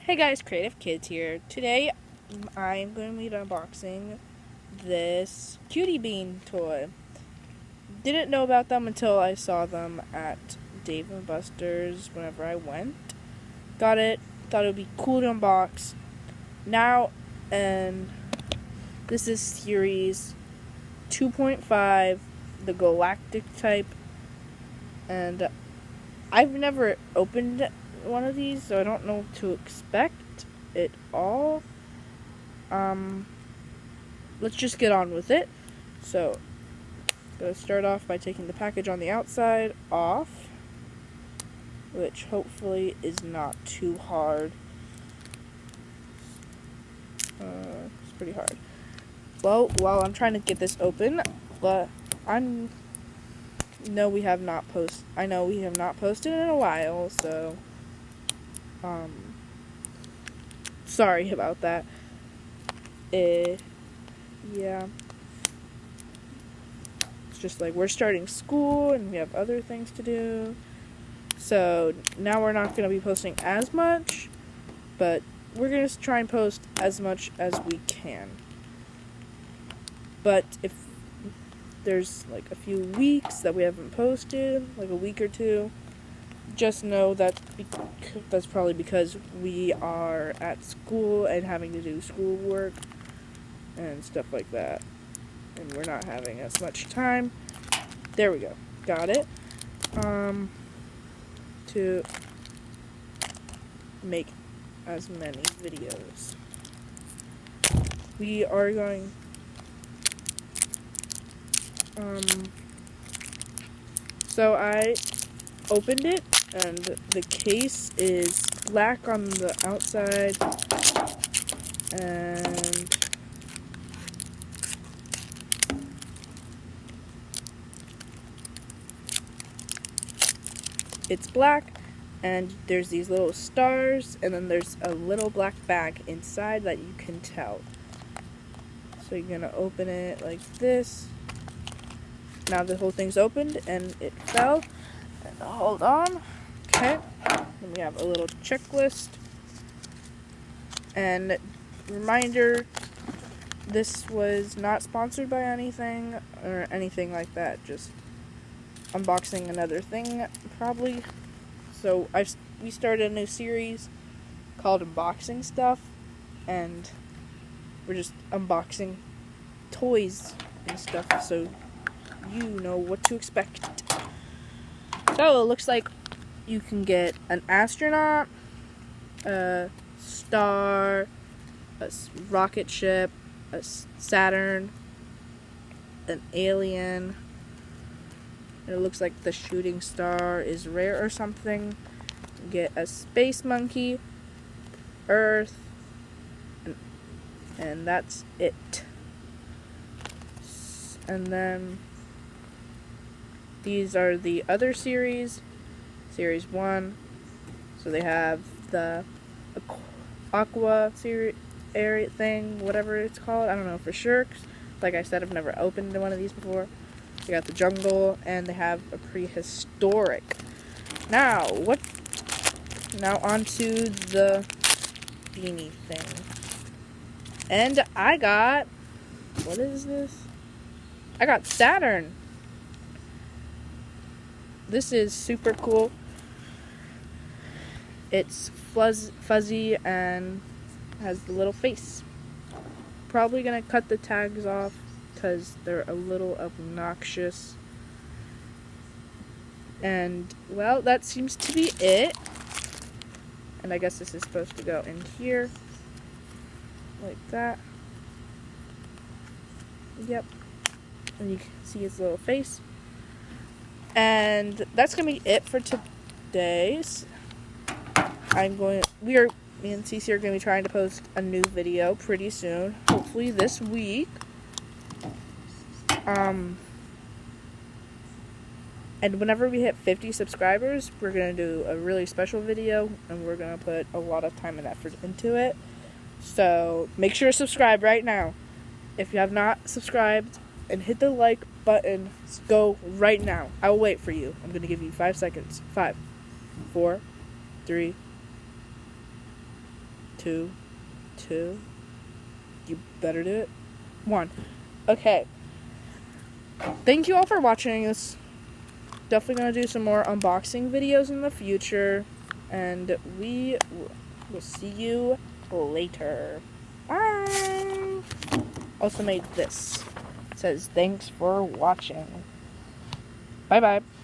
Hey guys, Creative Kids here. Today I'm going to be unboxing this Cutie Bean toy. Didn't know about them until I saw them at Dave & Buster's whenever I went. Got it, thought it would be cool to unbox. Now, and this is series 2.5, the Galactic type. And I've never opened one of these, so I don't know what to expect at all. Let's just get on with it. So, gonna start off by taking the package on the outside off, which hopefully is not too hard. It's pretty hard. Well, while I'm trying to get this open, but I know we have not posted in a while, so sorry about that. Yeah. It's just like we're starting school and we have other things to do. So now we're not going to be posting as much, but we're going to try and post as much as we can. But if there's like a few weeks that we haven't posted, like a week or two, just know that that's probably because we are at school and having to do schoolwork and stuff like that, and we're not having as much time. There we go, got it. To make as many videos, we are going so I opened it, and the case is black on the outside, and it's black, and there's these little stars, and then there's a little black bag inside that you can tell. So you're gonna open it like this. Now the whole thing's opened, and it fell. And hold on. Okay. Then we have a little checklist. And reminder, this was not sponsored by anything or anything like that. Just unboxing another thing, probably. So we started a new series called Unboxing Stuff, and we're just unboxing toys and stuff, so you know what to expect. So it looks like you can get an astronaut, a star, a rocket ship, a Saturn, an alien. It looks like the shooting star is rare or something. Get a space monkey, Earth, and that's it. And then these are the other series 1. So they have the aqua series area thing, whatever it's called. I don't know for sure. Like I said, I've never opened one of these before. They got the jungle, and they have a prehistoric. Now onto the beanie thing. And I got, what is this? I got Saturn. This is super cool. It's fuzzy and has the little face. Probably gonna cut the tags off because they're a little obnoxious. And, well, that seems to be it. And I guess this is supposed to go in here. Like that. Yep. And you can see his little face. And that's gonna be it for today's. Me and Cece are gonna be trying to post a new video pretty soon, hopefully this week. And whenever we hit 50 subscribers, we're gonna do a really special video, and we're gonna put a lot of time and effort into it. So make sure to subscribe right now. If you have not subscribed, and hit the like button, go right now. I will wait for you. I'm gonna give you 5 seconds. 5, 4, 3, 2, 2. You better do it. 1. Okay. Thank you all for watching this. Definitely going to do some more unboxing videos in the future. And we will see you later. Bye! Also made this. It says, thanks for watching. Bye-bye.